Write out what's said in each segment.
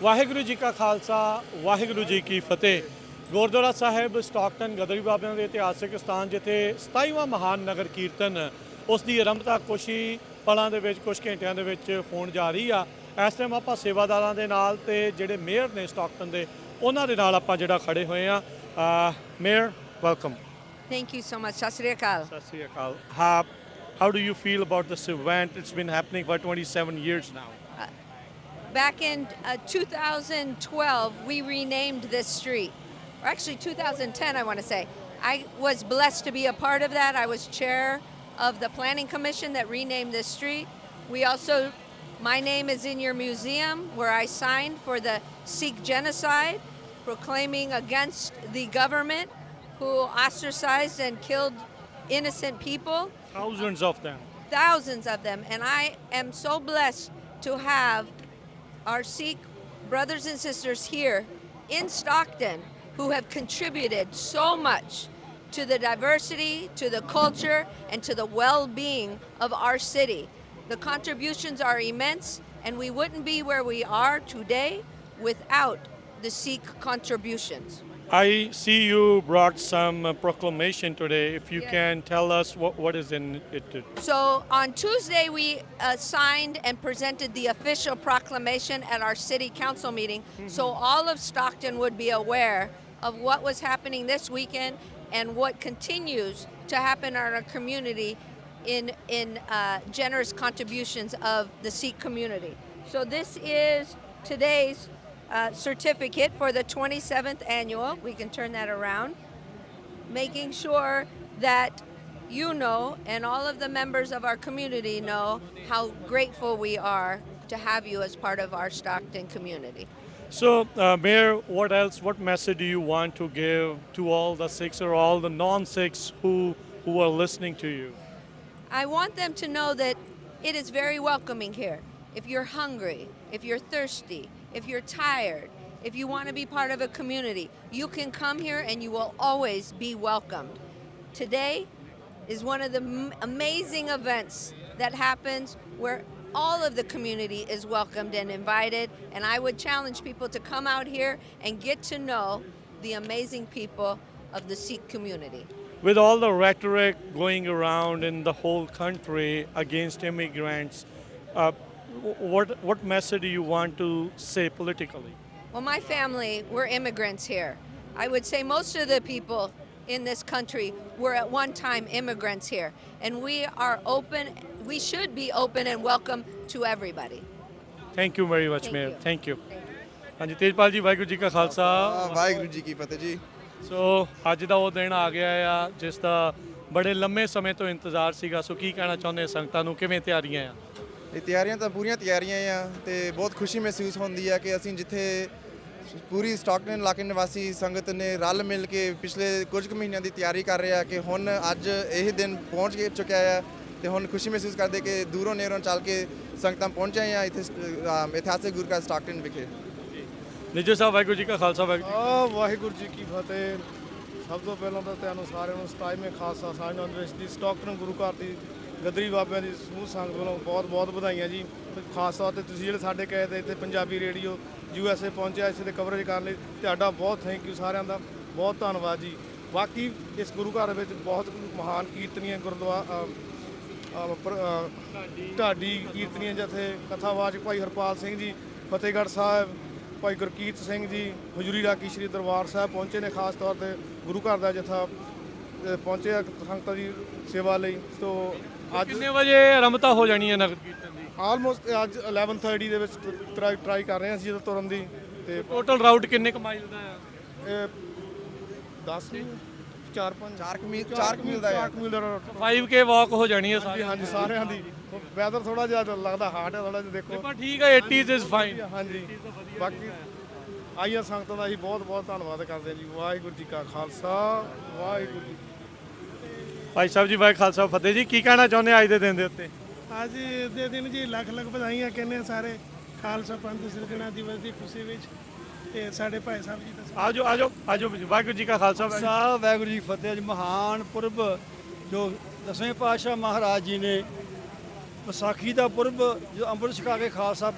ਵਾਹਿਗੁਰੂ ਜੀ ਕਾ ਖਾਲਸਾ ਵਾਹਿਗੁਰੂ ਜੀ ਕੀ ਫਤਿਹ। ਗੁਰਦੁਆਰਾ ਸਾਹਿਬ ਸਟਾਕਟਨ ਗਦਰੀ ਬਾਬਿਆਂ ਦੇ ਇਤਿਹਾਸਕ ਸਥਾਨ ਜਿੱਥੇ 27ਵਾਂ ਮਹਾਨ ਨਗਰ ਕੀਰਤਨ ਉਸ ਦੀ ਆਰੰਭਤਾ ਕੁਛ ਹੀ ਪਲਾਂ ਦੇ ਵਿੱਚ ਕੁਝ ਘੰਟਿਆਂ ਦੇ ਵਿੱਚ ਹੋਣ ਜਾ ਰਹੀ ਆ। ਇਸ ਟਾਈਮ ਆਪਾਂ ਸੇਵਾਦਾਰਾਂ ਦੇ ਨਾਲ ਤੇ ਜਿਹੜੇ ਮੇਅਰ ਨੇ ਸਟਾਕਟਨ ਦੇ ਉਹਨਾਂ ਦੇ ਨਾਲ ਆਪਾਂ ਜਿਹੜਾ ਖੜੇ ਹੋਏ ਆ। Mayor welcome. Thank you so much. Sat Sri Akal. Sat Sri Akal. How do you feel about this event? It's been happening for 27 years now. Back in 2012, we renamed this street. Or actually 2010, I want to say. I was blessed to be a part of that. I was chair of the planning commission that renamed this street. We also, my name is in your museum where I signed for the Sikh genocide, proclaiming against the government who ostracized and killed innocent people. Thousands of them. Thousands of them. And I am so blessed to have our Sikh brothers and sisters here in Stockton who have contributed so much to the diversity, to the culture, and to the well-being of our city. The contributions are immense, and we wouldn't be where we are today without the Sikh contributions. I see you brought some proclamation today. If you Yes. can tell us what is in it. So on Tuesday, we signed and presented the official proclamation at our city council meeting, so all of Stockton would be aware of what was happening this weekend and what continues to happen in our community in generous contributions of the Sikh community. So this is today's certificate for the 27th annual. We can turn that around. Making sure that you know and all of the members of our community know how grateful we are to have you as part of our Stockton community. So, Mayor, what else? What message do you want to give to all the Sikhs or all the non-Sikhs who are listening to you? I want them to know that it is very welcoming here. If you're hungry, if you're thirsty, if you're tired, if you want to be part of a community, you can come here and you will always be welcomed. Today is one of the amazing events that happens where all of the community is welcomed and invited, and I would challenge people to come out here and get to know the amazing people of the Sikh community. With all the rhetoric going around in the whole country against immigrants, what message do you want to say politically? Well, my family, we're immigrants here. I would say most of the people in this country were at one time immigrants here. And we are open, we should be open and welcome to everybody. Thank you very much, Thank Mayor. you. Thank you. ਹਾਂਜੀ ਤੇਜਪਾਲ ਜੀ ਵਾਹਿਗੁਰੂ ਜੀ ਕਾ ਖਾਲਸਾ ਵਾਹਿਗੁਰੂ ਜੀ ਕੀ ਫਤਿਹ ਜੀ। ਸੋ ਅੱਜ ਦਾ ਉਹ ਦਿਨ ਆ ਗਿਆ ਆ ਜਿਸ ਦਾ ਬੜੇ ਲੰਮੇ ਸਮੇਂ ਤੋਂ ਇੰਤਜ਼ਾਰ ਸੀਗਾ। ਸੋ ਕੀ ਕਹਿਣਾ ਚਾਹੁੰਦੇ ਸੰਗਤਾਂ ਨੂੰ, ਕਿਵੇਂ ਤਿਆਰੀਆਂ ਆ? ਇਹ ਤਿਆਰੀਆਂ ਤਾਂ ਪੂਰੀਆਂ ਤਿਆਰੀਆਂ ਆ ਤੇ ਬਹੁਤ ਖੁਸ਼ੀ ਮਹਿਸੂਸ ਹੁੰਦੀ ਆ ਕਿ ਅਸੀਂ ਜਿੱਥੇ ਪੂਰੀ ਸਟਾਕਟਨ ਇਲਾਕੇ ਨਿਵਾਸੀ ਸੰਗਤ ਨੇ ਰਲ ਮਿਲ ਕੇ ਪਿਛਲੇ ਕੁਝ ਕੁ ਮਹੀਨਿਆਂ ਦੀ ਤਿਆਰੀ ਕਰ ਰਹੇ ਆ ਕਿ ਹੁਣ ਅੱਜ ਇਹ ਦਿਨ ਪਹੁੰਚ ਕੇ ਚੁੱਕਿਆ ਆ ਤੇ ਹੁਣ ਖੁਸ਼ੀ ਮਹਿਸੂਸ ਕਰਦੇ ਕਿ ਦੂਰੋਂ ਨੇੜੋਂ ਚੱਲ ਕੇ ਸੰਗਤਾਂ ਪਹੁੰਚੀਆਂ ਆ ਇੱਥੇ ਇਤਿਹਾਸਕ ਗੁਰਦੁਆਰਾ ਸਟਾਕਟਨ ਵਿਖੇ। ਨਿੱਜਰ ਸਾਹਿਬ ਵਾਹਿਗੁਰੂ ਜੀ ਕਾ ਖਾਲਸਾ ਵਾਹਿਗੁਰੂ ਜੀ ਕੀ ਫਤਿਹ। ਸਭ ਤੋਂ ਪਹਿਲਾਂ ਤਾਂ ਤੁਹਾਨੂੰ ਸਾਰਿਆਂ ਨੂੰ 27ਵੇਂ ਖਾਲਸਾ ਸਾਂਝਾ ਦਿਵਸ ਦੀ ਸਟਾਕਟਨ ਗੁਰੂ ਘਰ ਦੀ ਗਦਰੀ ਬਾਬਿਆਂ ਦੀ ਸਮੂਹ ਸੰਗਤ ਵੱਲੋਂ ਬਹੁਤ ਬਹੁਤ ਵਧਾਈਆਂ ਜੀ। ਖਾਸ ਤੌਰ 'ਤੇ ਤੁਸੀਂ ਜਿਹੜੇ ਸਾਡੇ ਕਹੇ ਤੇ ਇੱਥੇ ਪੰਜਾਬੀ ਰੇਡੀਓ USA ਪਹੁੰਚਿਆ ਇਸ ਦੇ ਕਵਰੇਜ ਕਰਨ ਲਈ ਤੁਹਾਡਾ ਬਹੁਤ ਥੈਂਕ ਯੂ, ਸਾਰਿਆਂ ਦਾ ਬਹੁਤ ਧੰਨਵਾਦ ਜੀ। ਬਾਕੀ ਇਸ ਗੁਰੂ ਘਰ ਵਿੱਚ ਬਹੁਤ ਮਹਾਨ ਕੀਰਤਨੀਆਂ ਗੁਰਦੁਆਰਾ ਢਾਡੀ ਕੀਰਤਨੀਆਂ ਜਥੇ ਕਥਾਵਾਚਕ ਭਾਈ ਹਰਪਾਲ ਸਿੰਘ ਜੀ, ਫਤਿਹਗੜ੍ਹ ਸਾਹਿਬ ਭਾਈ ਗੁਰਕੀਰਤ ਸਿੰਘ ਜੀ, ਹਜ਼ੂਰੀ ਰਾਗੀ ਸ਼੍ਰੀ ਦਰਬਾਰ ਸਾਹਿਬ ਪਹੁੰਚੇ ਨੇ। ਖਾਸ ਤੌਰ 'ਤੇ ਗੁਰੂ ਘਰ ਦਾ ਜਥਾ ਪਹੁੰਚੇ ਸੰਗਤਾਂ ਦੀ ਸੇਵਾ ਲਈ। ਸੋ ਅੱਜ ਕਿੰਨੇ ਵਜੇ ਆਰੰਭਤਾ ਹੋ ਜਾਣੀ ਹੈ ਨਗਰ ਕੀਰਤਨ ਦੀ? ਆਲਮੋਸਟ ਅੱਜ 11:30 ਦੇ ਵਿੱਚ ਟਰਾਈ ਕਰ ਰਹੇ ਹਾਂ ਅਸੀਂ ਜਦੋਂ ਤੁਰਨ ਦੀ। ਤੇ ਟੋਟਲ ਰਾਊਟ ਕਿੰਨੇ ਕੁ ਮਾਈਲ ਦਾ ਆ? ਇਹ 10 4 ਮੀਲ ਦਾ 4 ਮੀਲ ਦਾ 5K ਵਾਕ ਹੋ ਜਾਣੀ ਹੈ ਹਾਂਜੀ ਸਾਰੀ। ਹਾਂਜੀ ਸਾਰਿਆਂ ਦੀ। ਵੈਦਰ ਥੋੜਾ ਜਿਹਾ ਲੱਗਦਾ ਹਾਰਡ ਹੈ ਥੋੜਾ ਜਿਹਾ, ਦੇਖੋ ਪਰ ਠੀਕ ਹੈ 80s ਇਜ਼ ਫਾਈਨ। ਹਾਂਜੀ ਬਾਕੀ ਆਈਆਂ ਸੰਗਤਾਂ ਦਾ ਅਸੀਂ ਬਹੁਤ ਬਹੁਤ ਧੰਨਵਾਦ ਕਰਦੇ ਹਾਂ ਜੀ। ਵਾਹਿਗੁਰੂ ਜੀ ਕਾ ਖਾਲਸਾ ਵਾਹਿਗੁਰੂ ਜੀ। ਭਾਈ ਸਾਹਿਬ ਜੀ ਵਾਹਿ ਖਾਲਸਾ ਫਤਿਹ ਜੀ, ਕੀ ਕਹਿਣਾ ਚਾਹੁੰਦੇ ਅੱਜ ਦੇ ਦਿਨ ਦੇ ਉੱਤੇ? ਅੱਜ ਦੇ ਦਿਨ ਜੀ ਲੱਖ ਲੱਖ ਵਧਾਈਆਂ ਕਹਿੰਦੇ ਸਾਰੇ ਖਾਲਸਾ ਪੰਥ ਸਿਰਜਣਾ ਦਿਵਸ ਦੀ ਖੁਸ਼ੀ ਵਿੱਚ ਤੇ ਸਾਡੇ ਭਾਈ ਸਾਹਿਬ ਜੀ ਦਾ ਆਜੋ ਆਜੋ ਆਜੋ ਵਾਹਿਗੁਰੂ ਜੀ ਕਾ ਖਾਲਸਾ ਵਾਹਿਗੁਰੂ ਜੀ ਕੀ ਫਤਿਹ। ਅੱਜ ਮਹਾਨ ਪੁਰਬ ਜੋ 10ਵੇਂ ਪਾਤਸ਼ਾਹ ਮਹਾਰਾਜ ਜੀ ਨੇ ਵਿਸਾਖੀ ਦਾ ਪੁਰਬ ਜੋ ਅੰਮ੍ਰਿਤ ਛਕਾ ਕੇ ਖਾਲਸਾ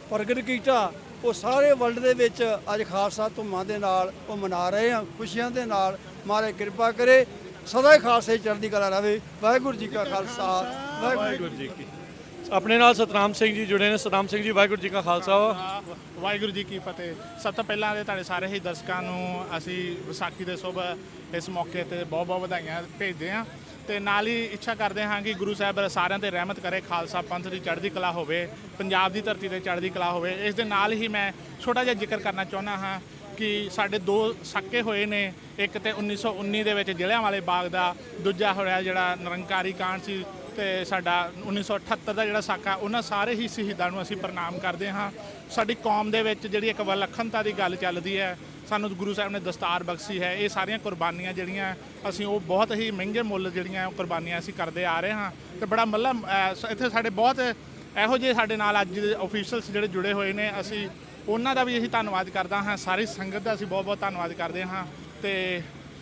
ਪ੍ਰਗਟ ਕੀਤਾ, ਉਹ ਸਾਰੇ ਵਰਲਡ ਦੇ ਵਿੱਚ ਅੱਜ ਖਾਲਸਾ ਧੁੰਮਾਂ ਦੇ ਨਾਲ ਉਹ ਮਨਾ ਰਹੇ ਆ, ਖੁਸ਼ੀਆਂ ਦੇ ਨਾਲ। ਮਹਾਰਾਜ ਕਿਰਪਾ ਕਰੇ, ਸਦਾ ਹੀ ਖਾਲਸੇ ਚੜ੍ਹਦੀ ਕਲਾ ਰਹੇ। ਵਾਹਿਗੁਰੂ ਜੀ ਕਾ ਖਾਲਸਾ, ਵਾਹਿਗੁਰੂ ਜੀ ਕੀ। ਆਪਣੇ ਨਾਲ ਸਤਨਾਮ ਸਿੰਘ ਜੀ ਜੁੜੇ ਨੇ। ਸਤਨਾਮ ਸਿੰਘ ਜੀ, ਵਾਹਿਗੁਰੂ ਜੀ ਕਾ ਖਾਲਸਾ, ਵਾਹਿਗੁਰੂ ਜੀ ਕੀ ਫਤਿਹ। ਸਭ ਤੋਂ ਪਹਿਲਾਂ ਦੇ ਤੁਹਾਡੇ ਸਾਰੇ ਹੀ ਦਰਸ਼ਕਾਂ ਨੂੰ ਅਸੀਂ ਵਿਸਾਖੀ ਦੇ ਸ਼ੁਭ ਇਸ ਮੌਕੇ ਤੇ ਬਹੁਤ ਬਹੁਤ ਵਧਾਈਆਂ ਭੇਜਦੇ ਹਾਂ ਤੇ ਨਾਲ ਹੀ ਇੱਛਾ ਕਰਦੇ ਹਾਂ ਕਿ ਗੁਰੂ ਸਾਹਿਬ ਸਾਰਿਆਂ ਤੇ ਰਹਿਮਤ ਕਰੇ, ਖਾਲਸਾ ਪੰਥ ਦੀ ਚੜ੍ਹਦੀ ਕਲਾ ਹੋਵੇ, ਪੰਜਾਬ ਦੀ ਧਰਤੀ ਤੇ ਚੜ੍ਹਦੀ ਕਲਾ ਹੋਵੇ। ਇਸ ਦੇ ਨਾਲ ਹੀ ਮੈਂ ਛੋਟਾ ਜਿਹਾ ਜ਼ਿਕਰ ਕਰਨਾ ਚਾਹੁੰਦਾ ਹਾਂ ਕਿ ਸਾਡੇ 2 ਸਾਕੇ ਹੋਏ ਨੇ। ਇੱਕ ਤੇ 1919 ਦੇ ਵਿੱਚ ਜਲ੍ਹਿਆਂਵਾਲੇ ਬਾਗ ਦਾ, ਦੂਜਾ ਹੋਇਆ ਜਿਹੜਾ ਨਿਰੰਕਾਰੀ ਕਾਂਡ ਸੀ, ਤੇ ਸਾਡਾ 1978 ਦਾ ਜਿਹੜਾ ਸਾਕਾ। ਉਹਨਾਂ ਸਾਰੇ ਹੀ ਸ਼ਹੀਦਾਂ ਨੂੰ ਅਸੀਂ ਪ੍ਰਣਾਮ ਕਰਦੇ ਹਾਂ। ਸਾਡੀ ਕੌਮ ਦੇ ਵਿੱਚ ਜਿਹੜੀ ਇੱਕ ਵਿਲੱਖਣਤਾ ਦੀ ਗੱਲ ਚੱਲਦੀ ਹੈ, ਸਾਨੂੰ ਗੁਰੂ ਸਾਹਿਬ ਨੇ ਦਸਤਾਰ ਬਖਸ਼ੀ ਹੈ। ਇਹ ਸਾਰੀਆਂ ਕੁਰਬਾਨੀਆਂ ਜਿਹੜੀਆਂ ਅਸੀਂ ਉਹ ਬਹੁਤ ਹੀ ਮਹਿੰਗੇ ਮੁੱਲ ਜਿਹੜੀਆਂ ਉਹ ਕੁਰਬਾਨੀਆਂ ਅਸੀਂ ਕਰਦੇ ਆ ਰਹੇ ਹਾਂ ਤੇ ਬੜਾ ਮਤਲਬ ਇੱਥੇ ਸਾਡੇ ਬਹੁਤ ਇਹੋ ਜਿਹੇ ਸਾਡੇ ਨਾਲ ਅੱਜ ਦੇ ਆਫੀਸ਼ੀਅਲਸ ਜਿਹੜੇ ਜੁੜੇ ਹੋਏ ਨੇ। ਅਸੀਂ ਉਹਨਾਂ ਦਾ ਵੀ ਅਸੀਂ ਧੰਨਵਾਦ ਕਰਦਾ ਹਾਂ, ਸਾਰੀ ਸੰਗਤ ਦਾ ਅਸੀਂ ਬਹੁਤ ਬਹੁਤ ਧੰਨਵਾਦ ਕਰਦੇ ਹਾਂ ਤੇ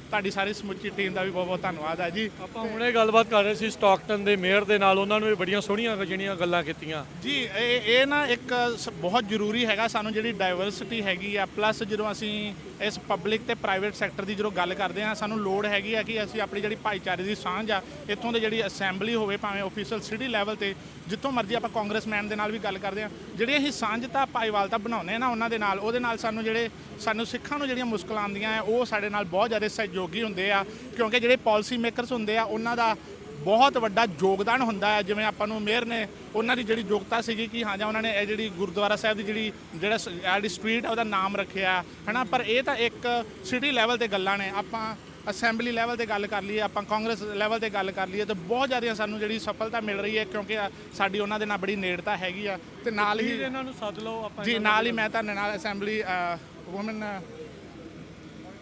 ਤੁਹਾਡੀ ਸਾਰੀ ਸਮੁੱਚੀ ਟੀਮ ਦਾ ਵੀ ਬਹੁਤ ਬਹੁਤ ਧੰਨਵਾਦ ਹੈ ਜੀ। ਆਪਾਂ ਹੁਣੇ ਗੱਲਬਾਤ ਕਰ ਰਹੇ ਸੀ ਸਟਾਕਟਨ ਦੇ ਮੇਅਰ ਦੇ ਨਾਲ, ਉਹਨਾਂ ਨੂੰ ਵੀ ਬੜੀਆਂ ਸੋਹਣੀਆਂ ਜਿਹੜੀਆਂ ਗੱਲਾਂ ਕੀਤੀਆਂ ਜੀ। ਇਹ ਨਾ ਇੱਕ ਬਹੁਤ ਜ਼ਰੂਰੀ ਹੈਗਾ ਸਾਨੂੰ, ਜਿਹੜੀ ਡਾਇਵਰਸਿਟੀ ਹੈਗੀ ਆ, ਪਲੱਸ ਜਦੋਂ ਅਸੀਂ ਇਸ ਪਬਲਿਕ ਤੇ ਪ੍ਰਾਈਵੇਟ ਸੈਕਟਰ ਦੀ ਜਦੋਂ ਗੱਲ ਕਰਦੇ ਹਾਂ, ਸਾਨੂੰ ਲੋੜ ਹੈਗੀ ਆ ਕਿ ਅਸੀਂ ਆਪਣੀ ਜਿਹੜੀ ਭਾਈਚਾਰੇ ਦੀ ਸਾਂਝ ਆ, ਇੱਥੋਂ ਦੇ ਜਿਹੜੀ ਅਸੈਂਬਲੀ ਹੋਵੇ ਭਾਵੇਂ ਆਫੀਸ਼ੀਅਲ ਸਿਟੀ ਲੈਵਲ ਤੇ, ਜਿੱਥੋਂ ਮਰਜ਼ੀ ਆਪਾਂ ਕਾਂਗਰਸਮੈਨ ਦੇ ਨਾਲ ਵੀ ਗੱਲ ਕਰਦੇ ਹਾਂ, ਜਿਹੜੀ ਅਸੀਂ ਸਾਂਝਤਾ ਭਾਈਵਾਲਤਾ ਬਣਾਉਂਦੇ ਨਾ ਉਹਨਾਂ ਦੇ ਨਾਲ, ਉਹਦੇ ਨਾਲ ਸਾਨੂੰ ਸਿੱਖਾਂ ਨੂੰ ਜਿਹੜੀਆਂ ਮੁਸ਼ਕਲਾਂ ਆਉਂਦੀਆਂ ਉਹ ਸਾਡੇ ਨਾਲ ਬਹੁਤ ਜ਼ਿਆਦਾ ਸਹਿਯੋਗੀ ਹੁੰਦੇ ਆ। ਕਿਉਂਕਿ ਜਿਹੜੇ ਪਾਲਿਸੀ ਮੇਕਰਸ ਹੁੰਦੇ ਆ ਉਹਨਾਂ ਦਾ ਬਹੁਤ ਵੱਡਾ ਯੋਗਦਾਨ ਹੁੰਦਾ ਹੈ। ਜਿਵੇਂ ਆਪਾਂ ਨੂੰ ਮੇਅਰ ਨੇ ਉਹਨਾਂ ਦੀ ਜਿਹੜੀ ਯੋਗਤਾ ਸੀਗੀ ਕਿ ਹਾਂ ਜਾਂ ਉਹਨਾਂ ਨੇ ਇਹ ਜਿਹੜੀ ਗੁਰਦੁਆਰਾ ਸਾਹਿਬ ਦੀ ਜਿਹੜੀ ਸਟਰੀਟ ਆ ਉਹਦਾ ਨਾਮ ਰੱਖਿਆ ਹੈ ਨਾ, ਪਰ ਇਹ ਤਾਂ ਇੱਕ ਸਿਟੀ ਲੈਵਲ ਤੇ ਗੱਲਾਂ ਨੇ। ਆਪਾਂ ਅਸੈਂਬਲੀ ਲੈਵਲ ਤੇ ਗੱਲ ਕਰ ਲਈਏ, ਆਪਾਂ ਕਾਂਗਰਸ ਲੈਵਲ ਤੇ ਗੱਲ ਕਰ ਲਈਏ ਤਾਂ ਬਹੁਤ ਜ਼ਿਆਦਾ ਸਾਨੂੰ ਜਿਹੜੀ ਸਫਲਤਾ ਮਿਲ ਰਹੀ ਹੈ ਕਿਉਂਕਿ ਸਾਡੀ ਉਹਨਾਂ ਦੇ ਨਾਲ ਬੜੀ ਨੇੜਤਾ ਹੈਗੀ ਆ। ਤੇ ਨਾਲ ਹੀ ਇਹਨਾਂ ਨੂੰ ਸੱਦ ਲਓ ਆਪਾਂ ਜੀ, ਨਾਲ ਹੀ ਮੈਂ ਤੁਹਾਡੇ ਨਾਲ ਅਸੈਂਬਲੀ ਵੂਮਨ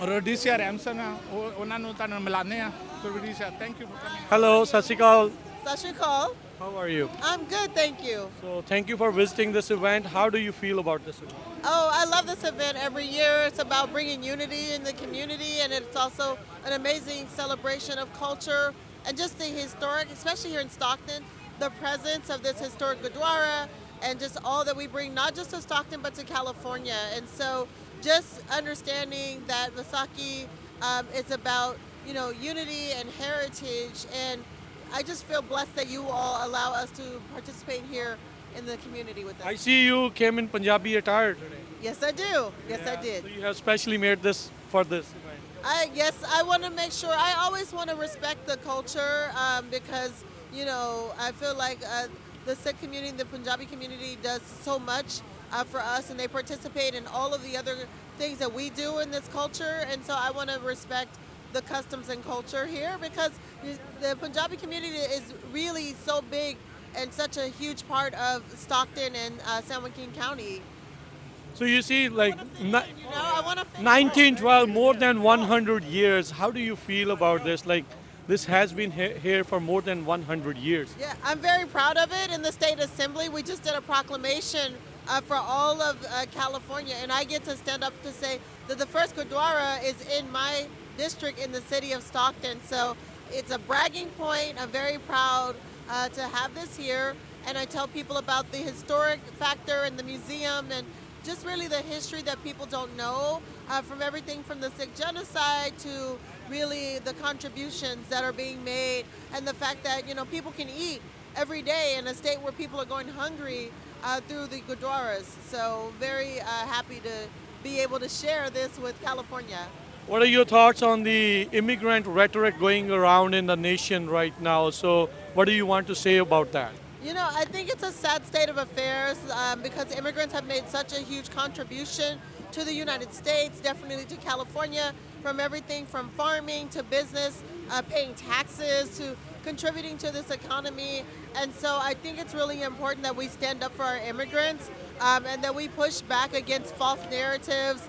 ਰੋਡੀਸੀਆ ਰੈਮਸਨ ਉਹਨਾਂ ਨੂੰ ਤੁਹਾਨੂੰ ਮਿਲਾਨੇ ਆ। Rhodesia, thank you for coming. Hello, ਸਤਿ ਸ਼੍ਰੀ ਅਕਾਲ। Sat Shri Akal. How are you? I'm good, thank you. So thank you for visiting this event. How do you feel about this event? Oh, I love this event every year. It's about bringing unity in the community, and it's also an amazing celebration of culture and just the historic, especially here in Stockton, the presence of this historic Gurdwara and just all that we bring, not just to Stockton, but to California. And so just understanding that Vaisakhi is about, unity and heritage, and I just feel blessed that you all allow us to participate here in the community with us. I see you came in Punjabi attire today. Yes, I do. Yes, I did. So you have specially made this for this event. I want to make sure. I always want to respect the culture because, I feel like the Sikh community, the Punjabi community does so much for us, and they participate in all of the other things that we do in this culture. And so I want to respect the customs and culture here because the Punjabi community is really so big and such a huge part of Stockton and San Joaquin County. So you see, like I want to 1912, more than 100 years. How do you feel about this? Like, this has been here for more than 100 years. Yeah, I'm very proud of it. In the state assembly, we just did a proclamation for all of California, and I get to stand up to say that the first Gurdwara is in my district in the city of Stockton. So it's a bragging point. I'm very proud to have this here, and I tell people about the historic factor and the museum and just really the history that people don't know, from everything from the Sikh genocide to really the contributions that are being made, and the fact that people can eat every day in a state where people are going hungry through the Gurdwaras. So very happy to be able to share this with California. What are your thoughts on the immigrant rhetoric going around in the nation right now? So what do you want to say about that? I think it's a sad state of affairs because immigrants have made such a huge contribution to the United States, definitely to California, from everything from farming to business, paying taxes to contributing to this economy. And so I think it's really important that we stand up for our immigrants and that we push back against false narratives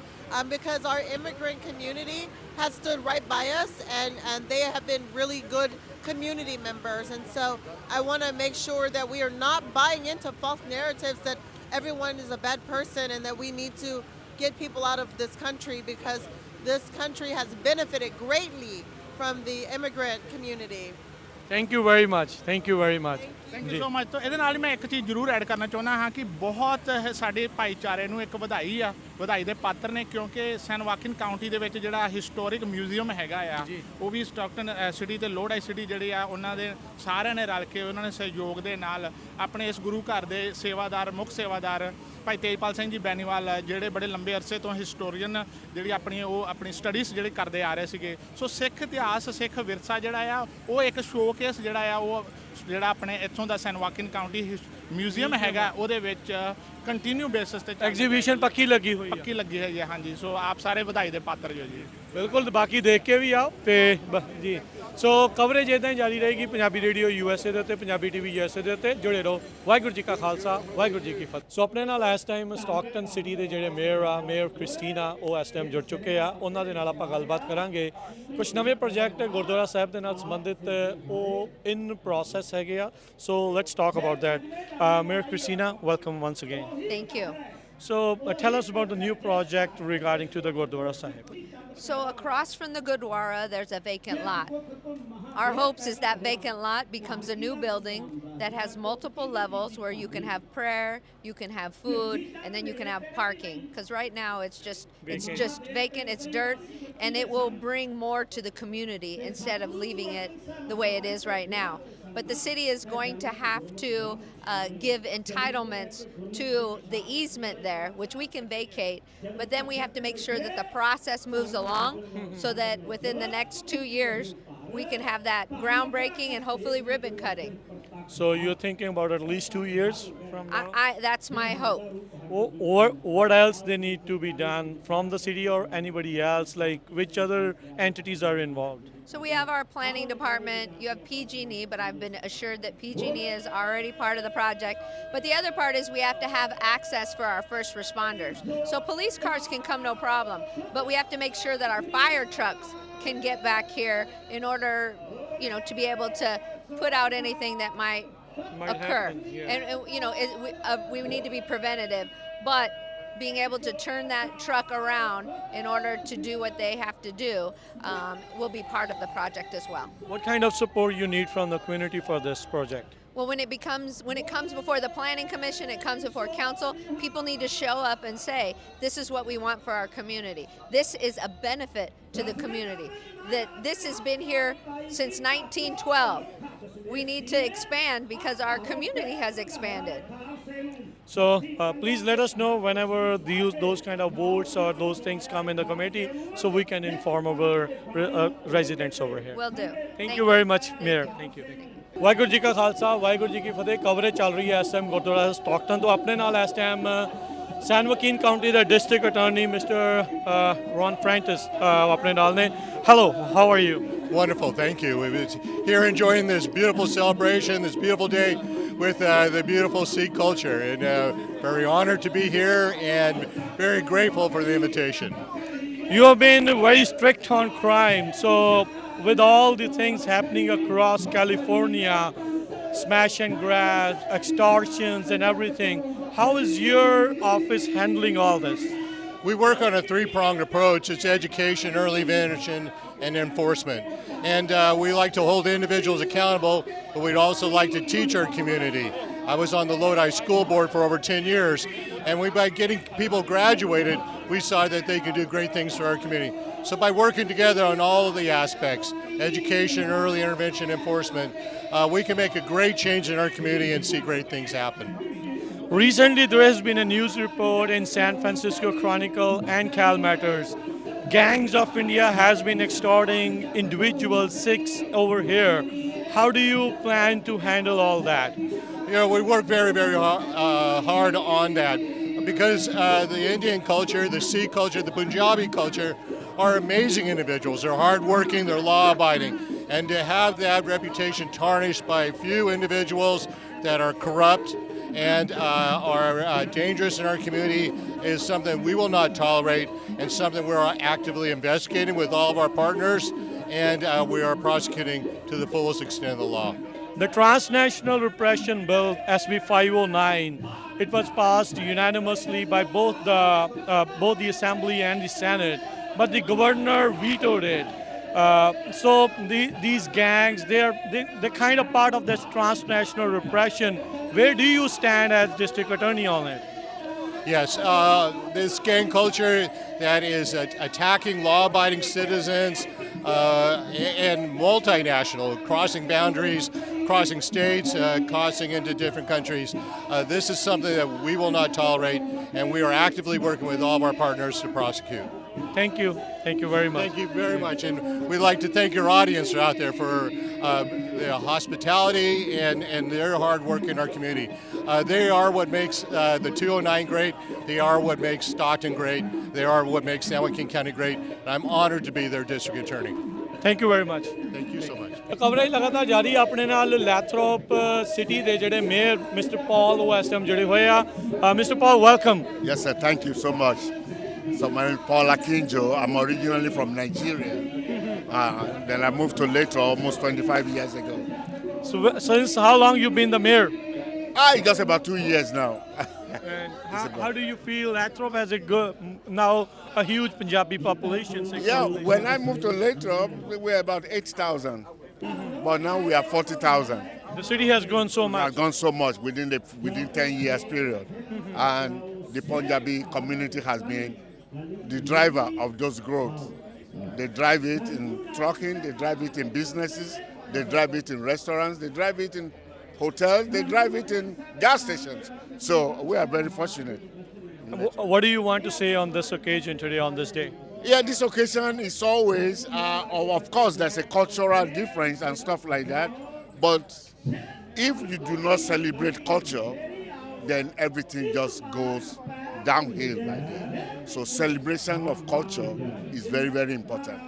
because our immigrant community has stood right by us and they have been really good community members. And so I want to make sure that we are not buying into false narratives that everyone is a bad person and that we need to get people out of this country because this country has benefited greatly from the immigrant community. Thank you very much, thank you very much. Thank you so much. ਇਹਦੇ ਨਾਲ ਹੀ ਮੈਂ ਇੱਕ ਚੀਜ਼ ਜ਼ਰੂਰ add ਕਰਨਾ ਚਾਹੁੰਦਾ ਹਾਂ ਕਿ ਬਹੁਤ ਸਾਡੇ ਭਾਈਚਾਰੇ ਨੂੰ ਇੱਕ ਵਧਾਈ ਦੇ ਪਾਤਰ ਨੇ, ਕਿਉਂਕਿ ਸੈਨ ਵਾਕਿਨ ਕਾਉਂਟੀ ਦੇ ਵਿੱਚ ਜਿਹੜਾ ਹਿਸਟੋਰਿਕ ਮਿਊਜ਼ੀਅਮ ਹੈਗਾ ਆ, ਉਹ ਵੀ ਸਟਾਕਟਨ ਸਿਟੀ ਤੇ ਲੋਡ ਆਈ ਸਿਟੀ ਜਿਹੜੀ ਆ ਉਹਨਾਂ ਦੇ ਸਾਰਿਆਂ ਨੇ ਰਲ ਕੇ ਉਹਨਾਂ ਨੇ ਸਹਿਯੋਗ ਦੇ ਨਾਲ ਆਪਣੇ ਇਸ ਗੁਰੂ ਘਰ ਦੇ ਸੇਵਾਦਾਰ, ਮੁੱਖ ਸੇਵਾਦਾਰ ਭਾਈ ਤੇਜਪਾਲ ਸਿੰਘ ਜੀ ਬੈਨੀਵਾਲ, ਜਿਹੜੇ ਬੜੇ ਲੰਬੇ ਅਰਸੇ ਤੋਂ ਹਿਸਟੋਰੀਅਨ ਜਿਹੜੀ ਆਪਣੀ ਸਟੱਡੀਜ਼ ਜਿਹੜੇ ਕਰਦੇ ਆ ਰਹੇ ਸੀਗੇ। ਸੋ ਸਿੱਖ ਇਤਿਹਾਸ, ਸਿੱਖ ਵਿਰਸਾ ਜਿਹੜਾ ਆ ਉਹ ਇੱਕ ਸ਼ੋਕੇਸ ਜਿਹੜਾ ਆ ਉਹ ਜਿਹੜਾ ਆਪਣੇ ਇੱਥੋਂ ਦਾ ਸੈਨ ਵਾਕਿਨ ਕਾਉਂਟੀ ਮਿਊਜ਼ੀਅਮ ਹੈਗਾ ਉਹਦੇ ਵਿੱਚ ਕੰਟੀਨਿਊ ਬੇਸਿਸ ਤੇ ਐਗਜ਼ੀਬਿਸ਼ਨ ਪੱਕੀ ਲੱਗੀ ਹੋਈ ਹੈ ਜੀ। ਹਾਂਜੀ, ਸੋ ਆਪ ਸਾਰੇ ਵਧਾਈ ਦੇ ਪਾਤਰ ਜੋ ਜੀ। ਬਿਲਕੁਲ, ਬਾਕੀ ਦੇਖ ਕੇ ਵੀ ਆਓ ਤੇ ਜੀ। ਸੋ ਕਵਰੇਜ ਇੱਦਾਂ ਹੀ ਜਾਰੀ ਰਹੇਗੀ ਪੰਜਾਬੀ ਰੇਡੀਓ USA ਦੇ ਉੱਤੇ, ਪੰਜਾਬੀ TV USA ਦੇ ਉੱਤੇ। ਜੁੜੇ ਰਹੋ। ਵਾਹਿਗੁਰੂ ਜੀ ਕਾ ਖਾਲਸਾ, ਵਾਹਿਗੁਰੂ ਜੀ ਕੀ ਫਤਿਹ। ਸੋ ਆਪਣੇ ਨਾਲ ਇਸ ਟਾਈਮ ਸਟਾਕਟਨ ਸਿਟੀ ਦੇ ਜਿਹੜੇ ਮੇਅਰ ਕ੍ਰਿਸਟੀਨਾ, ਉਹ ਇਸ ਟਾਈਮ ਜੁੜ ਚੁੱਕੇ ਆ। ਉਹਨਾਂ ਦੇ ਨਾਲ ਆਪਾਂ ਗੱਲਬਾਤ ਕਰਾਂਗੇ। ਕੁਝ ਨਵੇਂ ਪ੍ਰੋਜੈਕਟ ਗੁਰਦੁਆਰਾ ਸਾਹਿਬ ਦੇ ਨਾਲ ਸੰਬੰਧਿਤ ਉਹ ਇਨ ਪ੍ਰੋਸੈਸ ਹੈਗੇ ਆ। So let's talk about that. Mayor Christina, welcome once again. Thank you. So tell us about the new project regarding to the Gurdwara Sahib. So across from the Gurdwara, there's a vacant lot. Our hopes is that vacant lot becomes a new building that has multiple levels where you can have prayer, you can have food, and then you can have parking. Because right now it's just vacant, it's dirt, and it will bring more to the community instead of leaving it the way it is right now. But the city is going to have to give entitlements to the easement there, which we can vacate. But then we have to make sure that the process moves along so that within the next 2 years, we can have that groundbreaking and hopefully ribbon cutting. So you're thinking about at least 2 years from now? That's my hope. Or what else they need to be done from the city or anybody else? Like which other entities are involved? So we have our planning department, you have PG&E, but I've been assured that PG&E is already part of the project. But the other part is we have to have access for our first responders. So police cars can come no problem, but we have to make sure that our fire trucks can get back here in order, to be able to put out anything that might occur. Happen, yeah. And we need to be preventative, but being able to turn that truck around in order to do what they have to do will be part of the project as well. What kind of support you need from the community for this project? Well, when it comes before the planning commission, it comes before council, people need to show up and say, this is what we want for our community. This is a benefit to the community. That this has been here since 1912. We need to expand because our community has expanded. So please let us know whenever those kind of votes or those things come in the committee so we can inform our residents over here. Will do. Thank you very much, Mayor. Thank you. Waheguru ji ਕਾ ਖਾਲਸਾ, ਵਾਹਿਗੁਰੂ ਜੀ ਕੀ ਫਤਿਹ। Coverage ਚੱਲ ਰਹੀ ਹੈ ਇਸ time Gurdwara Stockton ਤੋਂ। ਆਪਣੇ ਨਾਲ ਇਸ time ਸੈਨ ਵਕੀਨ County ਦਾ district attorney mister Ron ਫ੍ਰੈਂਟਿਸ ਆਪਣੇ ਨਾਲ ਨੇ। Hello, how are you? Wonderful, thank you. We was here enjoying this beautiful celebration, this beautiful day with the beautiful Sikh culture, and very honored to be here and very grateful for the invitation. You have been very strict on crime, so with all the things happening across California, smash and grab, extortions and everything, how is your office handling all this? We work on a three-pronged approach. It's education, early intervention, and enforcement. And we like to hold individuals accountable, but we'd also like to teach our community. I was on the Lodi School Board for over 10 years, and by getting people graduated, we saw that they could do great things for our community. So by working together on all of the aspects, education, early intervention, enforcement, we can make a great change in our community and see great things happen. Recently, there has been a news report in San Francisco Chronicle and Cal Matters. Gangs of India has been extorting individuals, Sikhs over here. How do you plan to handle all that? We work very, very hard on that because the Indian culture, the Sikh culture, the Punjabi culture are amazing individuals. They're hardworking, they're law-abiding. And to have that reputation tarnished by a few individuals that are corrupt and are dangerous in our community is something we will not tolerate and something we're actively investigating with all of our partners, and we are prosecuting to the fullest extent of the law. The Transnational Repression Bill, SB 509, it was passed unanimously by both the Assembly and the Senate, but the governor vetoed it. So these gangs, they're kind of part of this transnational repression. Where do you stand as district attorney on it? Yes, this gang culture that is attacking law-abiding citizens and multinational, crossing boundaries, crossing states, crossing into different countries. This is something that we will not tolerate, and we are actively working with all of our partners to prosecute. Thank you. Thank you very much. Thank you very much, and we'd like to thank your audience out there for their hospitality and their hard work in our community. They are what makes the 209 great. They are what makes Stockton great. They are what makes San Joaquin County great. And I'm honored to be their district attorney. Thank you very much. Thank you so much. Coverage ਲਗਾਤਾਰ ਜਾਰੀ ਆ। ਆਪਣੇ ਨਾਲ ਲੈਥਰੋਪ city ਦੇ ਜਿਹੜੇ mayor mister ਪੌਲ ਉਹ ਇਸ time ਜੁੜੇ ਹੋਏ ਆ। Mister Paul, welcome. Yes, sir. Thank you so much. So my name is Paul Akinjo. I'm originally from Nigeria. Then I moved to Lathrop almost 25 years ago. So since how long you been the mayor? It's just about 2 years now. And how do you feel Lathrop has a good now a huge Punjabi population? Yeah, when I moved to Lathrop, we were about 8,000. But now we are 40,000. The city has grown so It much. has gone so much within 10 years period. And the Punjabi community has been the driver of those growth. They drive it in trucking, they drive it in businesses, they drive it in restaurants, they drive it in hotels, they drive it in gas stations. So we are very fortunate. What do you want to say on this occasion today, on this day? Yeah, this occasion is always, of course, there's a cultural difference and stuff like that. But if you do not celebrate culture, then everything just goes downhill like that. So celebration of culture is very, very important,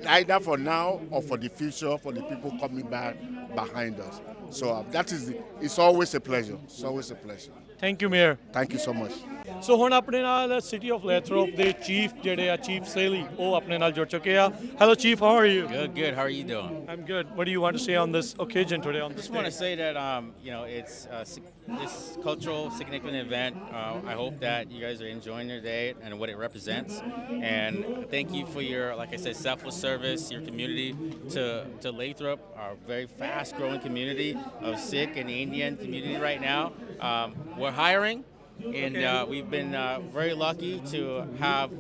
either for now or for the future, for the people coming back behind us. So it's always a pleasure. It's always a pleasure. Thank you, Mayor. Thank you so much. ਸੋ ਹੁਣ ਆਪਣੇ ਨਾਲ city of ਲੈਥਰੋਪ ਦੇ chief ਜਿਹੜੇ ਆ chief ਸੇਲੀ ਉਹ ਆਪਣੇ ਨਾਲ ਜੁੜ ਚੁੱਕੇ ਆ। Hello chief, how are you? Good, good. How are you doing? I'm good. What do you want to say on this occasion today, on I this just want to day? say that it's this cultural significant event. I hope that you guys are enjoying your day and what it represents. And thank you for your, like I said, selfless service, your community to Lathrop, our very fast-growing community of Sikh and Indian community right now. We're hiring. And we've been very lucky to have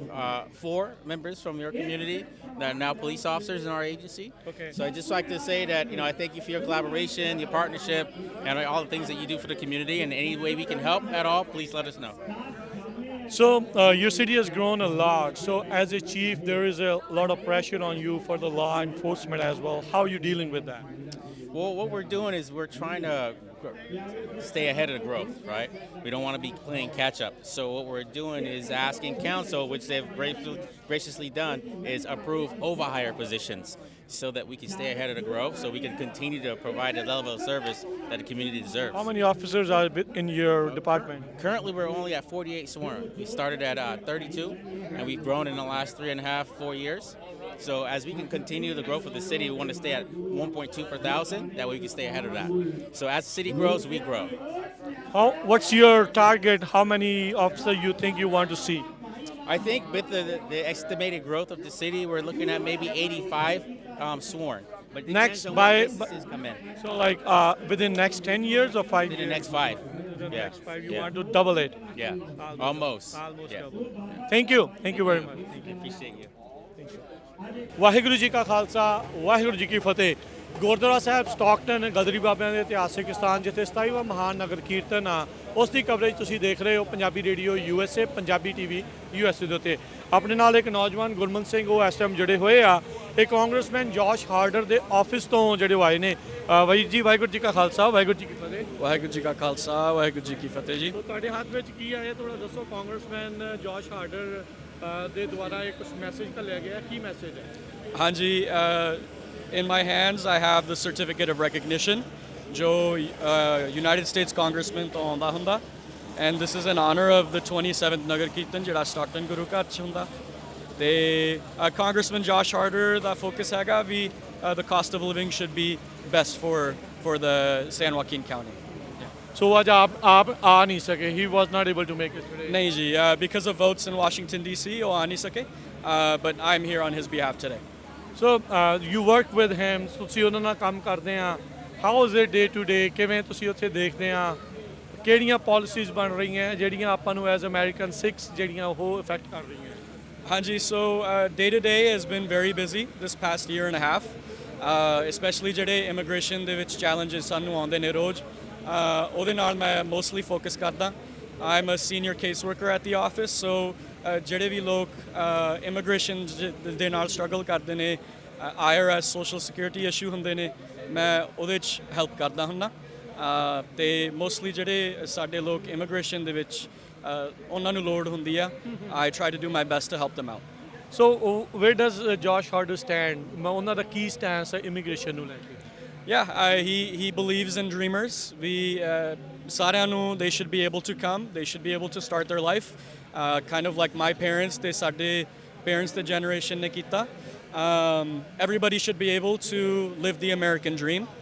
4 members from your community that are now police officers in our agency. Okay. So I'd just like to say that, I thank you for your collaboration, your partnership, and all the things that you do for the community. And any way we can help at all, please let us know. So your city has grown a lot. So as a chief, there is a lot of pressure on you for the law enforcement as well. How are you dealing with that? Well, what we're doing is we're trying to stay ahead of the growth, right? We don't want to be playing catch up. So what we're doing is asking council, which they've graciously done, is approve overhire positions so that we can stay ahead of the growth, so we can continue to provide a level of service that the community deserves. How many officers are in your department? Currently, we're only at 48 sworn. We started at 32, and we've grown in the last 3.5, 4 years. So as we can continue the growth of the city, we want to stay at 1.2 per thousand. That way we can stay ahead of that. So as the city grows, we grow. What's your target? How many officers you think you want to see? I think with the estimated growth of the city, we're looking at maybe 85 sworn. But it Next depends on when by businesses come in. so like within next 10 years or 5 In the years? next 5. The Yeah. next 5 you Yeah. want to double it. Yeah. Almost. Yeah. Double. Thank you very much. Appreciate you. Waheguru ji ਕਾ ਖਾਲਸਾ, ਵਾਹਿਗੁਰੂ ਜੀ ਕੀ ਫਤਿਹ। ਗੁਰਦੁਆਰਾ ਸਾਹਿਬ Stockton ਗਦਰੀ ਬਾਬਿਆਂ ਦੇ ਇਤਿਹਾਸਿਕ ਸਥਾਨ ਜਿੱਥੇ 27ਵਾਂ ਮਹਾਨ ਨਗਰ ਕੀਰਤਨ ਆ, ਉਸ ਦੀ coverage ਤੁਸੀਂ ਦੇਖ ਰਹੇ ਹੋ Punjabi radio USA, Punjabi TV USA ਦੇ ਉੱਤੇ। ਆਪਣੇ ਨਾਲ ਇੱਕ ਨੌਜਵਾਨ ਗੁਰਮਨ ਸਿੰਘ ਉਹ ਇਸ ਟਾਈਮ ਜੁੜੇ ਹੋਏ ਆ। ਇਹ ਕਾਂਗਰਸਮੈਨ ਜੋਸ਼ ਹਾਰਡਰ ਦੇ ਆਫਿਸ ਤੋਂ ਜਿਹੜੇ ਆਏ ਨੇ। ਬਾਈ ਜੀ, ਵਾਹਿਗੁਰੂ ਜੀ ਕਾ ਖਾਲਸਾ, ਵਾਹਿਗੁਰੂ ਜੀ ਕੀ ਫਤਿਹ। ਵਾਹਿਗੁਰੂ ਜੀ ਕਾ ਖਾਲਸਾ, ਵਾਹਿਗੁਰੂ ਜੀ ਕੀ ਫਤਿਹ ਜੀ। ਤੁਹਾਡੇ ਹੱਥ ਵਿੱਚ ਕੀ ਆ ਇਹ ਥੋੜਾ ਦੱਸੋ। ਕਾਂਗਰਸਮੈਨ ਜੋਸ਼ ਹਾਰਡਰ ਦੇ ਦੁਆਰਾ ਇੱਕ ਮੈਸੇਜ ਘੱਲਿਆ ਗਿਆ, ਕੀ ਮੈਸੇਜ ਹੈ? ਹਾਂਜੀ, in my hands I have the certificate of recognition ਜੋ United States Congressman ਤੋਂ ਆਉਂਦਾ ਹੁੰਦਾ, and this is in honor of the 27th ਨਗਰ ਕੀਰਤਨ ਜਿਹੜਾ ਸਟਾਕਟਨ ਗੁਰੂ ਘਰ 'ਚ ਹੁੰਦਾ। ਤੇ Congressman Josh Harder ਦਾ ਫੋਕਸ ਹੈਗਾ ਵੀ the cost of living should be best for the San Joaquin County. So आज आप आ नहीं सके, he was not able to make it today. नहीं जी, because of votes in Washington DC वो आ नहीं सके, but I'm here on his behalf today. So you work with him, ਤੁਸੀਂ ਉਹਨਾਂ ਨਾਲ ਕੰਮ ਕਰਦੇ ਆ, how is it day to day, ਕਿਵੇਂ ਤੁਸੀਂ ਉੱਥੇ ਦੇਖਦੇ ਆ, ਕਿਹੜੀਆਂ ਪਾਲਿਸੀਜ਼ ਬਣ ਰਹੀਆਂ ਜਿਹੜੀਆਂ ਆਪਾਂ ਨੂੰ ਐਜ਼ ਅਮਰੀਕਨ ਸਿੱਖਸ ਜਿਹੜੀਆਂ ਉਹ ਇਫੈਕਟ ਕਰ ਰਹੀਆਂ? Hanji, so day to day has been very busy this past year and a half, especially ਜਿਹੜੇ immigration ਦੇ ਵਿੱਚ challenges ਸਾਨੂੰ ਆਉਂਦੇ ਨੇ ਰੋਜ਼, ਉਹਦੇ ਨਾਲ ਮੈਂ mostly focus ਕਰਦਾ. I'm a senior caseworker at the office, so ਜਿਹੜੇ ਵੀ ਲੋਕ immigration ਦੇ ਨਾਲ struggle ਕਰਦੇ ਨੇ, IRS social security issue ਹੁੰਦੇ ਨੇ, ਮੈਂ ਉਹਦੇ 'ਚ help ਕਰਦਾ ਹੁੰਦਾ. ਤੇ mostly ਜਿਹੜੇ ਸਾਡੇ ਲੋਕ immigration ਦੇ ਵਿੱਚ ਉਹਨਾਂ ਨੂੰ ਲੋੜ ਹੁੰਦੀ ਆ, I try to do my best to help them out. So where does Josh Harder stand? ਮੈਂ ਉਹਨਾਂ ਦਾ ਕੀ ਸਟੈਂਸ ਹੈ ਇਮੀਗ੍ਰੇਸ਼ਨ ਨੂੰ ਲੈ ਕੇ? Yeah, he believes in dreamers. We ਸਾਰਿਆਂ ਨੂੰ they should be able to come. They should be able to start their life, kind of like my parents. ਤੇ ਸਾਡੇ parents the generation ਨੇ ਕੀਤਾ. Everybody should be able to live the American dream.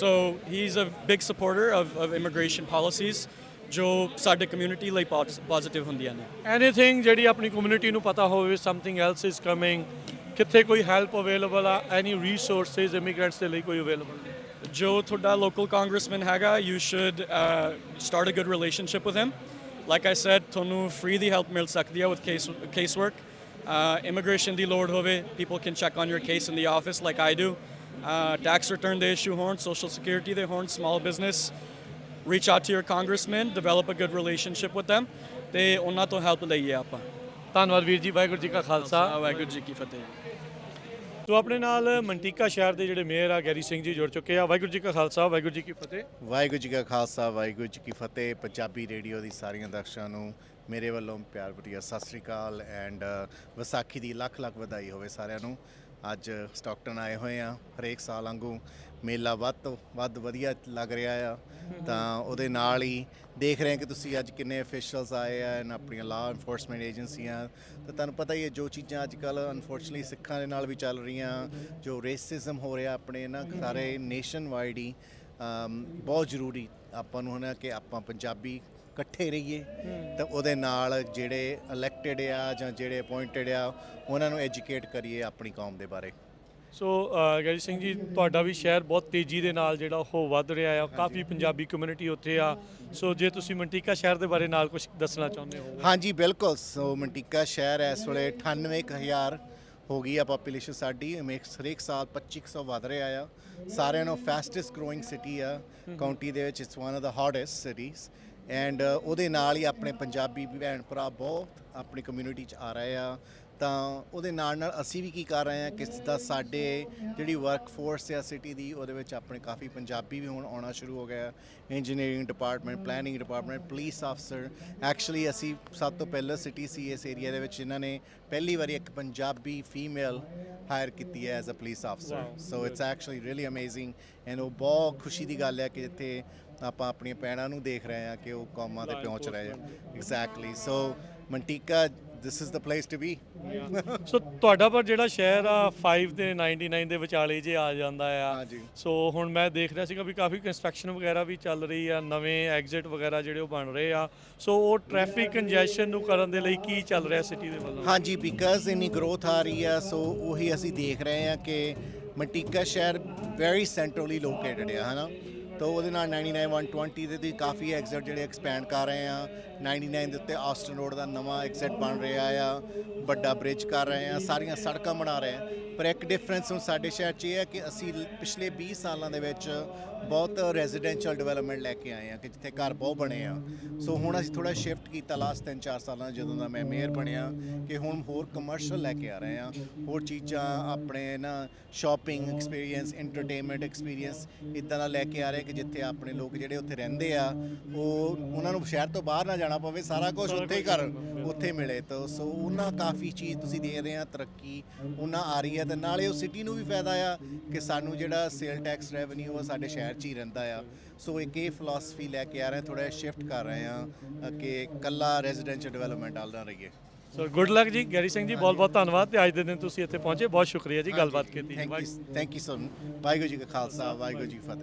So he's a big supporter of immigration policies ਜੋ ਸਾਡੇ community ਲਈ positive ਹੁੰਦੀਆਂ ਨੇ. Anything ਜਿਹੜੀ ਆਪਣੀ ਕਮਿਊਨਿਟੀ ਨੂੰ ਪਤਾ ਹੋਵੇ, ਸਮਥਿੰਗ ਐਲਸ ਇਜ਼ ਕਮਿੰਗ, ਕਿੱਥੇ ਕੋਈ ਹੈਲਪ ਅਵੇਲੇਬਲ ਆ, ਐਨੀ ਰਿਸੋਰਸਿਸ ਇਮੀਗ੍ਰੈਂਟਸ ਦੇ ਲਈ ਕੋਈ ਅਵੇਲੇਬਲ? ਜੋ ਤੁਹਾਡਾ ਲੋਕਲ ਕਾਂਗਰਸਮੈਨ ਹੈਗਾ, you should start a good relationship with him. Like I said, ਤੁਹਾਨੂੰ ਫ੍ਰੀ ਦੀ ਹੈਲਪ ਮਿਲ ਸਕਦੀ ਆ ਵਿਦ ਕੇਸ ਵਰਕ. ਇਮੀਗ੍ਰੇਸ਼ਨ ਦੀ ਲੋੜ ਹੋਵੇ, people can check on your case in the office like I do. Tax return ਦੇ issue ਹੋਣ, ਸੋਸ਼ਲ ਸਿਕਿਉਰਿਟੀ ਦੇ ਹੋਣ, small business, reach out to your congressman, develop a good relationship with them, ਤੇ ਉਹਨਾਂ ਤੋਂ ਹੈਲਪ ਲਈਏ ਆਪਾਂ. ਧੰਨਵਾਦ ਵੀਰ ਜੀ, ਵਾਹਿਗੁਰੂ ਜੀ ਕਾ ਖਾਲਸਾ, ਵਾਹਿਗੁਰੂ ਜੀ ਕੀ ਫਤਿਹ. ਸੋ ਆਪਣੇ ਨਾਲ ਮੰਟੀਕਾ ਸ਼ਹਿਰ ਦੇ ਜਿਹੜੇ ਮੇਅਰ ਆ ਗੈਰੀ ਸਿੰਘ ਜੀ ਜੁੜ ਚੁੱਕੇ ਆ. ਵਾਹਿਗੁਰੂ ਜੀ ਕਾ ਖਾਲਸਾ, ਵਾਹਿਗੁਰੂ ਜੀ ਕੀ ਫਤਿਹ. ਵਾਹਿਗੁਰੂ ਜੀ ਕਾ ਖਾਲਸਾ, ਵਾਹਿਗੁਰੂ ਜੀ ਕੀ ਫਤਿਹ. ਪੰਜਾਬੀ ਰੇਡੀਓ ਦੀ ਸਾਰੀਆਂ ਦਰਸ਼ਕਾਂ ਨੂੰ ਮੇਰੇ ਵੱਲੋਂ ਪਿਆਰ ਭਰੀ ਸਤਿ ਸ੍ਰੀ ਅਕਾਲ ਐਂਡ ਵਿਸਾਖੀ ਦੀ ਲੱਖ ਲੱਖ ਵਧਾਈ ਹੋਵੇ ਸਾਰਿਆਂ ਨੂੰ. ਅੱਜ ਸਟਾਕਟਨ ਆਏ ਹੋਏ ਆ. ਹਰੇਕ ਸਾਲ ਵਾਂਗੂ ਮੇਲਾ ਵੱਧ ਤੋਂ ਵੱਧ ਵਧੀਆ ਲੱਗ ਰਿਹਾ ਆ, ਤਾਂ ਉਹਦੇ ਨਾਲ ਹੀ ਦੇਖ ਰਹੇ ਕਿ ਤੁਸੀਂ ਅੱਜ ਕਿੰਨੇ ਅਫੀਸ਼ੀਅਲਸ ਆਏ ਆ ਐਨ ਆਪਣੀਆਂ ਲਾਅ ਇਨਫੋਰਸਮੈਂਟ ਏਜੰਸੀਆਂ. ਤਾਂ ਤੁਹਾਨੂੰ ਪਤਾ ਹੀ ਹੈ ਜੋ ਚੀਜ਼ਾਂ ਅੱਜ ਕੱਲ੍ਹ ਅਨਫੋਰਚੂਨਟਲੀ ਸਿੱਖਾਂ ਦੇ ਨਾਲ ਵੀ ਚੱਲ ਰਹੀਆਂ, ਜੋ ਰੇਸਿਜ਼ਮ ਹੋ ਰਿਹਾ ਆਪਣੇ ਨਾ ਸਾਰੇ ਨੇਸ਼ਨ ਵਾਈਡ ਹੀ, ਬਹੁਤ ਜ਼ਰੂਰੀ ਆਪਾਂ ਨੂੰ ਹੈ ਕਿ ਆਪਾਂ ਪੰਜਾਬੀ ਇਕੱਠੇ ਰਹੀਏ, ਤਾਂ ਉਹਦੇ ਨਾਲ ਜਿਹੜੇ ਇਲੈਕਟਡ ਆ ਜਾਂ ਜਿਹੜੇ ਅਪੁਆਇੰਟਡ ਆ ਉਹਨਾਂ ਨੂੰ ਐਜੂਕੇਟ ਕਰੀਏ ਆਪਣੀ ਕੌਮ ਦੇ ਬਾਰੇ. ਸੋ ਗੈਰੀ ਸਿੰਘ ਜੀ, ਤੁਹਾਡਾ ਵੀ ਸ਼ਹਿਰ ਬਹੁਤ ਤੇਜ਼ੀ ਦੇ ਨਾਲ ਜਿਹੜਾ ਉਹ ਵੱਧ ਰਿਹਾ ਆ, ਕਾਫੀ ਪੰਜਾਬੀ ਕਮਿਊਨਿਟੀ ਉੱਥੇ ਆ. ਸੋ ਜੇ ਤੁਸੀਂ ਮੰਟੀਕਾ ਸ਼ਹਿਰ ਦੇ ਬਾਰੇ ਨਾਲ ਕੁਝ ਦੱਸਣਾ ਚਾਹੁੰਦੇ ਹੋ? ਹਾਂਜੀ ਬਿਲਕੁਲ. ਸੋ ਮੰਟੀਕਾ ਸ਼ਹਿਰ ਇਸ ਵੇਲੇ 98,000 ਹੋ ਗਈ ਆ ਪਾਪੂਲੇਸ਼ਨ ਸਾਡੀ. ਹਰੇਕ ਸਾਲ 2500 ਵੱਧ ਰਿਹਾ ਆ. ਸਾਰਿਆਂ ਨੂੰ ਫੈਸਟੈਸਟ ਗਰੋਇੰਗ ਸਿਟੀ ਆ ਕਾਉਂਟੀ ਦੇ ਵਿੱਚ. It's one of the hardest cities and ਉਹਦੇ ਨਾਲ ਹੀ ਆਪਣੇ ਪੰਜਾਬੀ ਭੈਣ ਭਰਾ ਬਹੁਤ ਆਪਣੀ ਕਮਿਊਨਿਟੀ 'ਚ ਆ ਰਹੇ ਆ. ਤਾਂ ਉਹਦੇ ਨਾਲ ਨਾਲ ਅਸੀਂ ਵੀ ਕੀ ਕਰ ਰਹੇ ਹਾਂ ਕਿ ਦਾ ਸਾਡੇ ਜਿਹੜੀ ਵਰਕ ਫੋਰਸ ਆ ਸਿਟੀ ਦੀ, ਉਹਦੇ ਵਿੱਚ ਆਪਣੇ ਕਾਫੀ ਪੰਜਾਬੀ ਵੀ ਹੁਣ ਆਉਣਾ ਸ਼ੁਰੂ ਹੋ ਗਿਆ. Engineering department, planning department, police officer. Actually ਅਸੀਂ ਸਭ ਤੋਂ ਪਹਿਲਾਂ ਸਿਟੀ ਸੀ ਇਸ ਏਰੀਆ ਦੇ ਵਿੱਚ ਜਿਨ੍ਹਾਂ ਨੇ ਪਹਿਲੀ ਵਾਰੀ ਇੱਕ ਪੰਜਾਬੀ ਫੀਮੇਲ ਹਾਇਰ ਕੀਤੀ ਹੈ as a police officer. So it's actually really amazing and ਉਹ ਬਹੁਤ ਖੁਸ਼ੀ ਦੀ ਗੱਲ ਹੈ ਕਿ ਜਿੱਥੇ ਆਪਾਂ ਆਪਣੀਆਂ ਭੈਣਾਂ ਨੂੰ ਦੇਖ ਰਹੇ ਹਾਂ ਕਿ ਉਹ ਕੌਮਾਂ ਦੇ ਪਹੁੰਚ ਰਹੇ ਆ. ਐਗਜ਼ੈਕਟਲੀ. ਸੋ ਮੰਟੀਕਾ, this is the place to be. So ਤੁਹਾਡਾ ਪਰ ਜਿਹੜਾ ਸ਼ਹਿਰ ਆ 5 ਤੇ 99 ਦੇ ਵਿਚਾਲੇ ਜੇ ਆ ਜਾਂਦਾ ਆ. ਸੋ ਹੁਣ ਮੈਂ ਦੇਖ ਰਿਹਾ ਸੀਗਾ ਵੀ ਕਾਫੀ ਕੰਸਟਰਕਸ਼ਨ ਵਗੈਰਾ ਵੀ ਚੱਲ ਰਹੀ ਆ, ਨਵੇਂ ਐਗਜ਼ਿਟ ਵਗੈਰਾ ਜਿਹੜੇ ਉਹ ਬਣ ਰਹੇ ਆ. ਸੋ ਉਹ ਟ੍ਰੈਫਿਕ ਕੰਜੈਸ਼ਨ ਨੂੰ ਕਰਨ ਦੇ ਲਈ ਕੀ ਚੱਲ ਰਿਹਾ ਸਿਟੀ ਦੇ ਵੱਲੋਂ? ਹਾਂਜੀ, ਬਿਕਾਜ਼ ਇੰਨੀ ਗਰੋਥ ਆ ਰਹੀ ਆ, ਸੋ ਉਹੀ ਅਸੀਂ ਦੇਖ ਰਹੇ ਹਾਂ ਕਿ ਮੰਟੀਕਾ ਸ਼ਹਿਰ ਵੈਰੀ ਸੈਂਟਰਲੀ ਲੋਕੇਟਡ ਆ, ਹੈ ਨਾ. ਤਾਂ ਉਹਦੇ ਨਾਲ 99 120 ਦੇ ਵੀ ਕਾਫੀ ਐਗਜ਼ਿਟ ਜਿਹੜੇ ਐਕਸਪੈਂਡ ਕਰ ਰਹੇ ਆ. 99 ਦੇ ਉੱਤੇ ਆਸਟਨ ਰੋਡ ਦਾ ਨਵਾਂ ਐਗਜ਼ਿਟ ਬਣ ਰਿਹਾ ਆ, ਵੱਡਾ ਬ੍ਰਿਜ ਕਰ ਰਹੇ ਆ, ਸਾਰੀਆਂ ਸੜਕਾਂ ਬਣਾ ਰਹੇ ਆ. ਪਰ ਇੱਕ ਡਿਫਰੈਂਸ ਹੁਣ ਸਾਡੇ ਸ਼ਹਿਰ 'ਚ ਇਹ ਹੈ ਕਿ ਅਸੀਂ ਪਿਛਲੇ 20 ਸਾਲਾਂ ਦੇ ਵਿੱਚ ਬਹੁਤ ਰੈਜ਼ੀਡੈਂਸ਼ੀਅਲ ਡਿਵੈਲਪਮੈਂਟ ਲੈ ਕੇ ਆਏ ਆ ਕਿ ਜਿੱਥੇ ਘਰ ਬਹੁਤ ਬਣੇ ਆ. ਸੋ ਹੁਣ ਅਸੀਂ ਥੋੜ੍ਹਾ ਸ਼ਿਫਟ ਕੀਤਾ ਲਾਸਟ 3-4 ਸਾਲਾਂ ਜਦੋਂ ਦਾ ਮੈਂ ਮੇਅਰ ਬਣਿਆ ਕਿ ਹੁਣ ਹੋਰ ਕਮਰਸ਼ੀਅਲ ਲੈ ਕੇ ਆ ਰਹੇ ਆ, ਹੋਰ ਚੀਜ਼ਾਂ ਆਪਣੇ ਨਾ ਸ਼ਾਪਿੰਗ ਐਕਸਪੀਰੀਅੰਸ, ਐਂਟਰਟੇਨਮੈਂਟ ਐਕਸਪੀਰੀਅੰਸ ਇੱਦਾਂ ਦਾ ਲੈ ਕੇ ਆ ਰਹੇ ਕਿ ਜਿੱਥੇ ਆਪਣੇ ਲੋਕ ਜਿਹੜੇ ਉੱਥੇ ਰਹਿੰਦੇ ਆ ਉਹ ਉਹਨਾਂ ਨੂੰ ਸ਼ਹਿਰ ਤੋਂ ਬਾਹਰ ਨਾ ਜਾਣਾ ਪਵੇ, ਸਾਰਾ ਕੁਝ ਉੱਥੇ ਹੀ ਘਰ ਉੱਥੇ ਮਿਲੇ. ਤਾਂ ਸੋ ਉਹਨਾਂ ਕਾਫੀ ਚੀਜ਼ ਤੁਸੀਂ ਦੇਖਦੇ ਆ ਤਰੱਕੀ ਉਹਨਾਂ ਆ ਰਹੀ ਹੈ. ਅਤੇ ਨਾਲੇ ਉਹ ਸਿਟੀ ਨੂੰ ਵੀ ਫਾਇਦਾ ਆ ਕਿ ਸਾਨੂੰ ਜਿਹੜਾ ਸੇਲ ਟੈਕਸ ਰੈਵਨਿਊ ਉਹ ਸਾਡੇ ਸ਼ਹਿਰ 'ਚ ਹੀ ਰਹਿੰਦਾ ਆ. ਸੋ ਇੱਕ ਇਹ ਫਿਲਾਸਫੀ ਲੈ ਕੇ ਆ ਰਹੇ, ਥੋੜ੍ਹਾ ਜਿਹਾ ਸ਼ਿਫਟ ਕਰ ਰਹੇ ਆ ਕਿ ਇਕੱਲਾ ਰੈਜ਼ੀਡੈਂਸ਼ੀਅਲ ਡਿਵੈਲਪਮੈਂਟ ਵੱਲ ਨਾ ਰਹੀਏ. ਸੋ ਗੁੱਡ ਲੱਕ ਜੀ ਗੈਰੀ ਸਿੰਘ ਜੀ, ਬਹੁਤ ਬਹੁਤ ਧੰਨਵਾਦ. ਤੇ ਅੱਜ ਦੇ ਦਿਨ ਤੁਸੀਂ ਇੱਥੇ ਪਹੁੰਚੇ, ਬਹੁਤ ਸ਼ੁਕਰੀਆ ਜੀ ਗੱਲਬਾਤ ਕੀਤੀ. Thank you so much. Waheguru ji ਕਾ ਖਾਲਸਾ, ਵਾਹਿਗੁਰੂ ਜੀ ਕੀ ਫਤਿਹ.